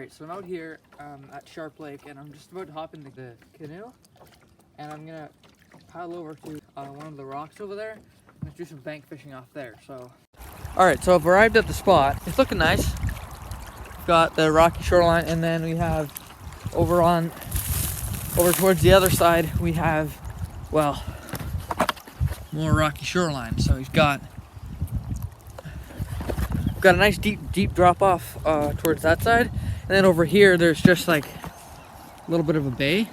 Alright, so I'm out here at Sharp Lake, and I'm just about to hop into the canoe, and I'm gonna paddle over to one of the rocks over there and do some bank fishing off there. So, alright, so I've arrived at the spot. It's looking nice. We've got the rocky shoreline, and then we have over towards the other side, we have, well, more rocky shoreline. So we've got a nice deep drop off towards that side, and then over here there's just like a little bit of a bay,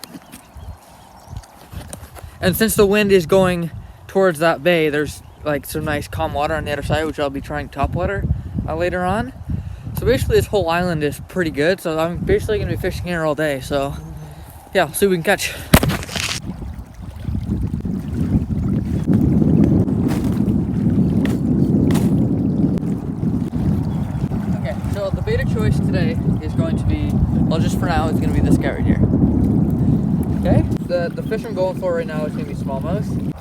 and since the wind is going towards that bay, there's like some nice calm water on the other side, which I'll be trying topwater later on. So basically this whole island is pretty good, so I'm basically gonna be fishing here all day. So yeah, we'll see what we can catch. So the bait of choice today is going to be, well, just for now, it's going to be this guy right here. Okay? The fish I'm going for right now is going to be smallmouth.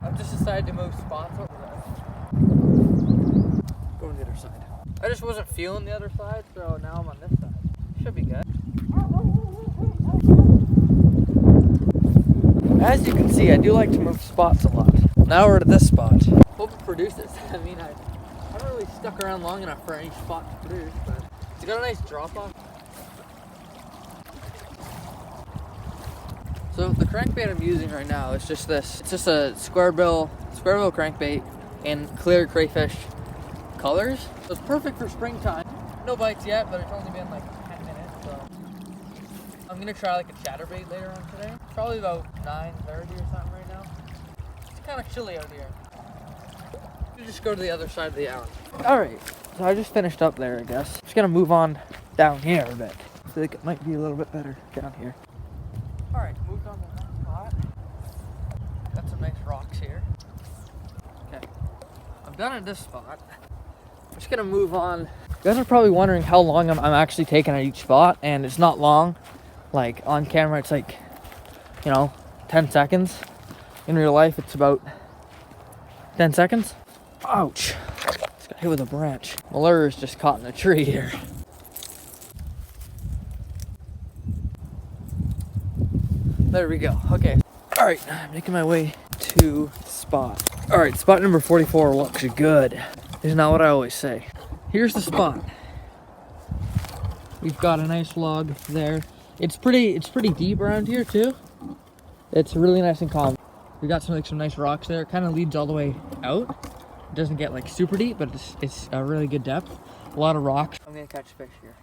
I've just decided to move spots over there. Go on the other side. I just wasn't feeling the other side, so now I'm on this side. Should be good. As you can see, I do like to move spots a lot. Now we're at this spot. Hope it produces. I mean, I haven't really stuck around long enough for any spot to produce, but it's got a nice drop off. So the crankbait I'm using right now is just this. It's just a square bill crankbait in clear crayfish colors. So it's perfect for springtime. No bites yet, but it's only been like 10 minutes, so I'm gonna try like a chatterbait later on today. Probably about 9:30 or something right now. It's kind of chilly out here. Just go to the other side of the island. Alright, so I just finished up there, I guess. I'm just gonna move on down here a bit. I feel like it might be a little bit better down here. Alright, moved on to that spot. Got some nice rocks here. Okay, I'm done at this spot. I'm just gonna move on. You guys are probably wondering how long I'm actually taking at each spot, and it's not long. Like, on camera it's like, 10 seconds. In real life it's about 10 seconds. Ouch. Just got hit with a branch. My lure is just caught in a tree here. There we go. Okay. Alright, I'm making my way to the spot. Alright, spot number 44 looks good. Isn't that what I always say? Here's the spot. We've got a nice log there. It's pretty deep around here too. It's really nice and calm. We got some nice rocks there. It kind of leads all the way out. It doesn't get like super deep, but it's a really good depth. A lot of rocks. I'm gonna catch fish here.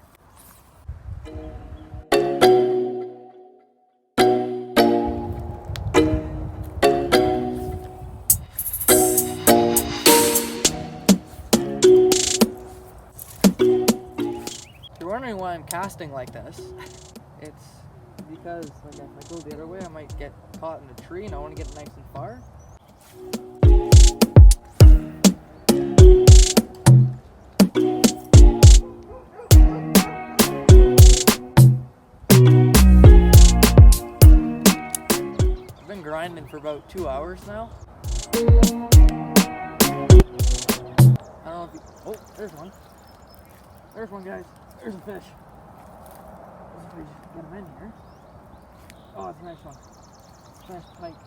If you're wondering why I'm casting like this, it's because like if I go the other way, I might get caught in a tree, and I want to get nice and far. I've been grinding for about 2 hours now. I don't know if you... Oh, there's one. There's one, guys. There's a fish. Let's see if we just get him in here. Oh, it's a nice one. It's a nice pike.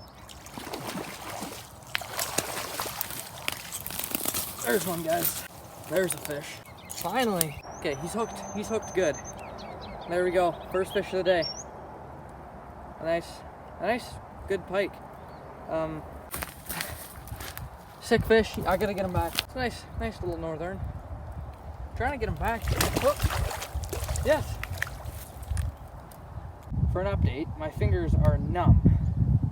There's one, guys. There's a fish. Finally. Okay, he's hooked. He's hooked good. There we go. First fish of the day. A nice, good pike. Sick fish. I gotta get him back. It's a nice little northern. Trying to get him back. Oh. Yes. For an update, my fingers are numb.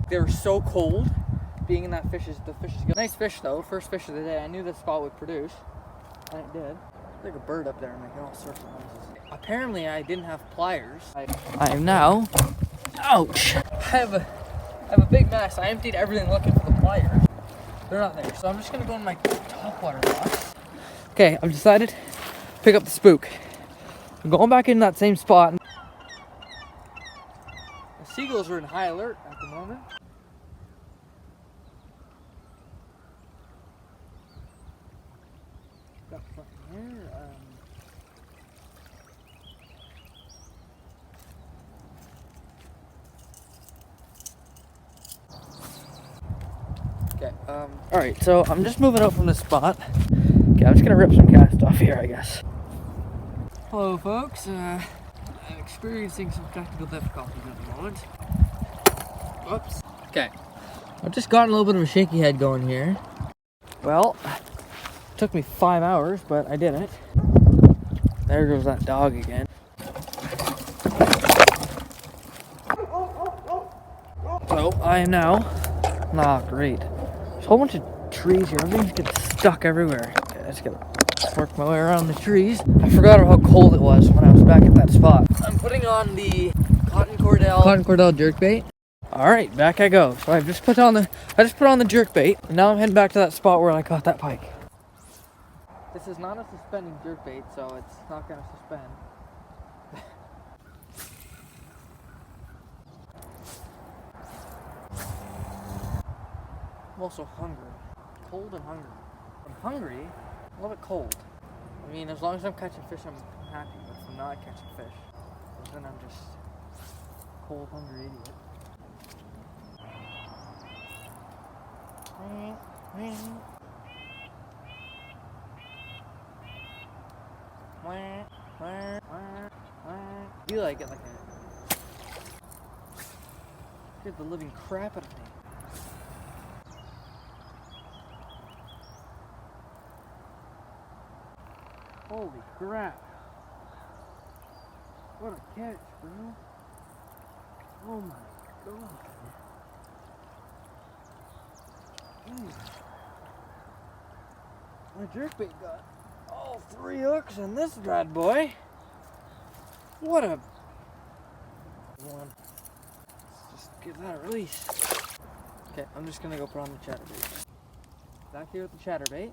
They were so cold being in that the fish is good. Nice fish though, first fish of the day. I knew this spot would produce, and it did. There's like a bird up there making all sorts of noises. Apparently I didn't have pliers. I am now, ouch. I have a big mess. I emptied everything looking for the pliers. They're not there, so I'm just gonna go in my topwater box. Okay, I've decided to pick up the spook. I'm going back in that same spot. The seagulls are in high alert at the moment. Got something here. Alright, so I'm just moving out from this spot. Okay, I'm just gonna rip some cast off here, I guess. Hello, folks. I'm experiencing some technical difficulties at the moment. Whoops. Okay. I've just gotten a little bit of a shaky head going here. Well, it took me 5 hours, but I did it. There goes that dog again. So, I am now... Ah, great. There's a whole bunch of trees here. Everything's getting stuck everywhere. Okay, I just gotta work my way around the trees. I forgot how cold it was when I was back at that spot. I'm putting on the cotton cordell jerkbait. Alright, back I go. So I just put on the jerkbait, and now I'm heading back to that spot where I caught that pike. This is not a suspending jerkbait, so it's not gonna suspend. I'm also hungry. Cold and hungry. I'm hungry, a little bit cold. I mean, as long as I'm catching fish, I'm happy. But if I'm not catching fish, then I'm just cold, hungry idiot. I feel like it like a... Scared the living crap out of me. Holy crap. What a catch, bro. Oh my god. My jerkbait got all 3 hooks in this bad boy. What a one. Let's just give that a release. Okay, I'm just gonna go put on the chatterbait. Back here with the chatterbait.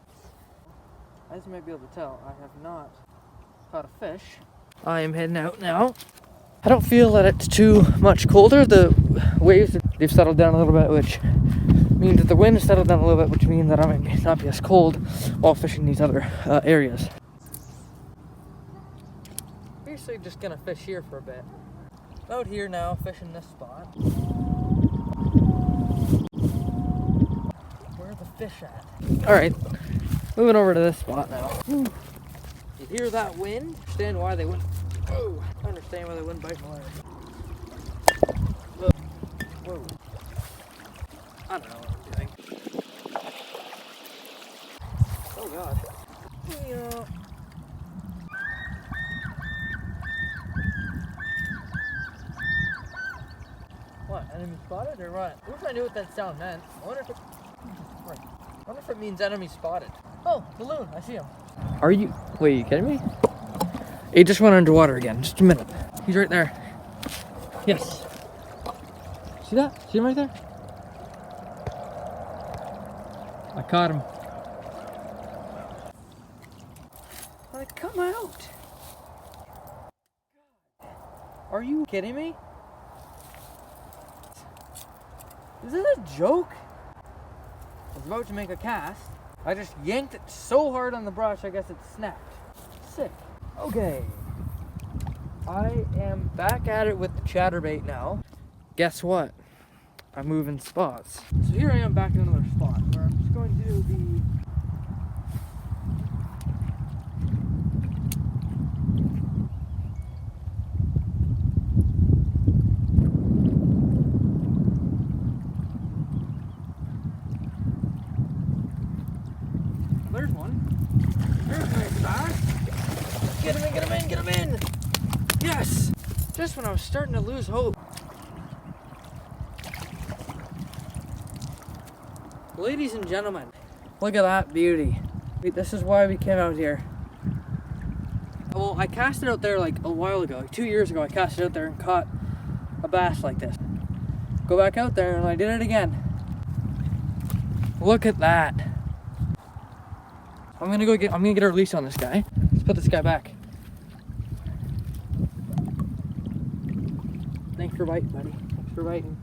As you might be able to tell, I have not caught a fish. I am heading out now. I don't feel that it's too much colder. The waves, they've settled down a little bit, which means that the wind has settled down a little bit, which means that I might not be as cold while fishing these other areas. Basically just gonna fish here for a bit. Out here now, fishing this spot. Where are the fish at? Alright, moving over to this spot now. You hear that wind? Understand why they wouldn't... Oh, I understand why they wouldn't bite my leg. Whoa. I don't know what I'm doing. Oh god. Yeah. What, enemy spotted or what? I wish I knew what that sound meant. I wonder if it means enemy spotted. Oh, balloon, I see him. Are you... Wait, are you kidding me? He just went underwater again. Just a minute. He's right there. Yes. See that? See him right there? I caught him. Like, come out. Are you kidding me? Is this a joke? I was about to make a cast. I just yanked it so hard on the brush, I guess it snapped. Sick. Okay. I am back at it with the chatterbait now. Guess what? I'm moving spots. So here I am back in another spot where I'm just going to do the... There's one. There's my bass. Get him in, get him in, get him in! Yes! Just when I was starting to lose hope. Ladies and gentlemen, look at that beauty. This is why we came out here. Well, I cast it out there like a while ago, like 2 years ago. I cast it out there and caught a bass like this. Go back out there and I did it again. Look at that. I'm gonna get a release on this guy. Let's put this guy back. Thanks for biting, buddy. Thanks for biting.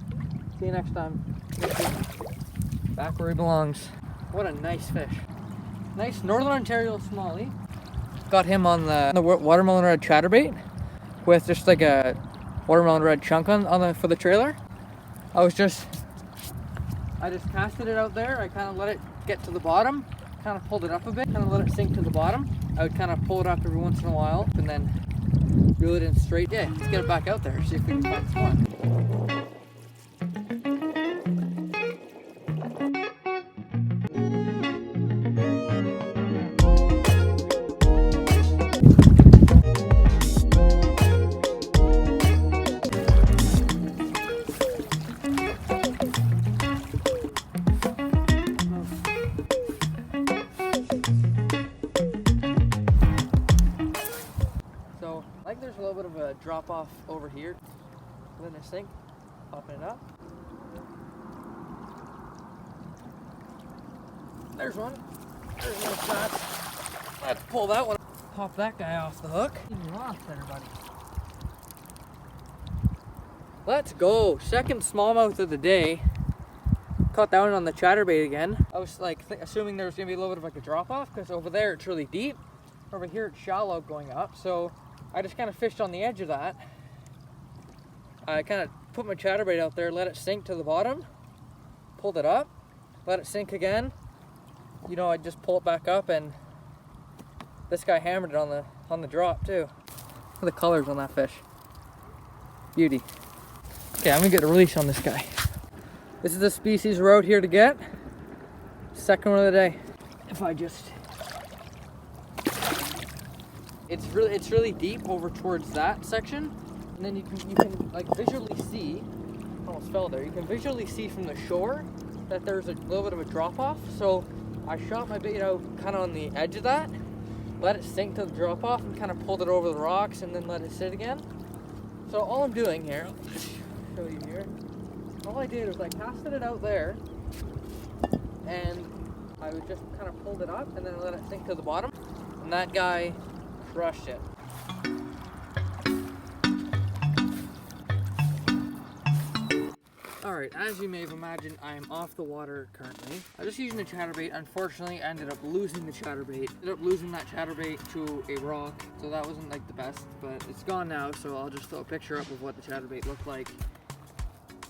See you next time. Back where he belongs. What a nice fish. Nice Northern Ontario smallie. Got him on the watermelon red chatterbait with just like a watermelon red chunk on the for the trailer. I was just I just casted it out there. I kind of let it get to the bottom, kind of pulled it up a bit, kind of let it sink to the bottom. I would kind of pull it up every once in a while and then reel it in straight. Yeah, let's get it back out there, see if we can find some more. So, like there's a little bit of a drop off over here. Letting it sink, popping it up. There's one. There's no shots. Let's pull that one. Pop that guy off the hook. You're off there, buddy. Let's go. Second smallmouth of the day. Caught that one on the chatterbait again. I was like assuming there was gonna be a little bit of like a drop off because over there it's really deep. Over here it's shallow going up. So I just kind of fished on the edge of that. I kind of put my chatterbait out there, let it sink to the bottom, pulled it up, let it sink again. You know, I just pull it back up, and this guy hammered it on the drop too. Look at the colors on that fish. Beauty. Okay, I'm gonna get a release on this guy. This is the species we're out here to get. Second one of the day. If I just, it's really deep over towards that section, and then you can like visually see. Almost fell there. You can visually see from the shore that there's a little bit of a drop off. So I shot my bait out kind of on the edge of that, let it sink to the drop off, and kind of pulled it over the rocks, and then let it sit again. So all I'm doing here, I'll show you here. All I did was I casted it out there, and I would just kind of pulled it up, and then let it sink to the bottom, and that guy crushed it. Alright, as you may have imagined, I am off the water currently. I'm just using the chatterbait. Unfortunately, I ended up losing the chatterbait. Ended up losing that chatterbait to a rock, so that wasn't like the best, but it's gone now, so I'll just throw a picture up of what the chatterbait looked like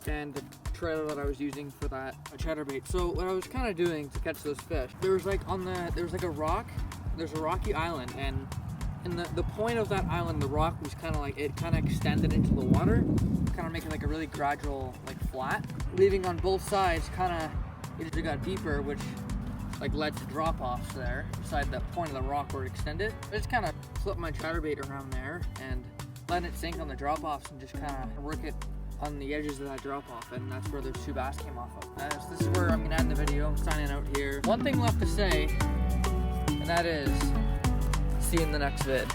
and the trailer that I was using for that chatterbait. So what I was kind of doing to catch those fish, there was like a rock, there's a rocky island, and in the point of that island, the rock was kind of like, it kind of extended into the water, kind of making like a really gradual like flat, leaving on both sides kind of, it just got deeper, which like led to drop-offs there beside the point of the rock where it extended. I just kind of flipped my chatterbait around there and let it sink on the drop-offs and just kind of work it on the edges of that drop-off, and that's where those two bass came off of. So this is where I'm gonna end the video. I'm signing out here. One thing left to say, and that is, see you in the next vid.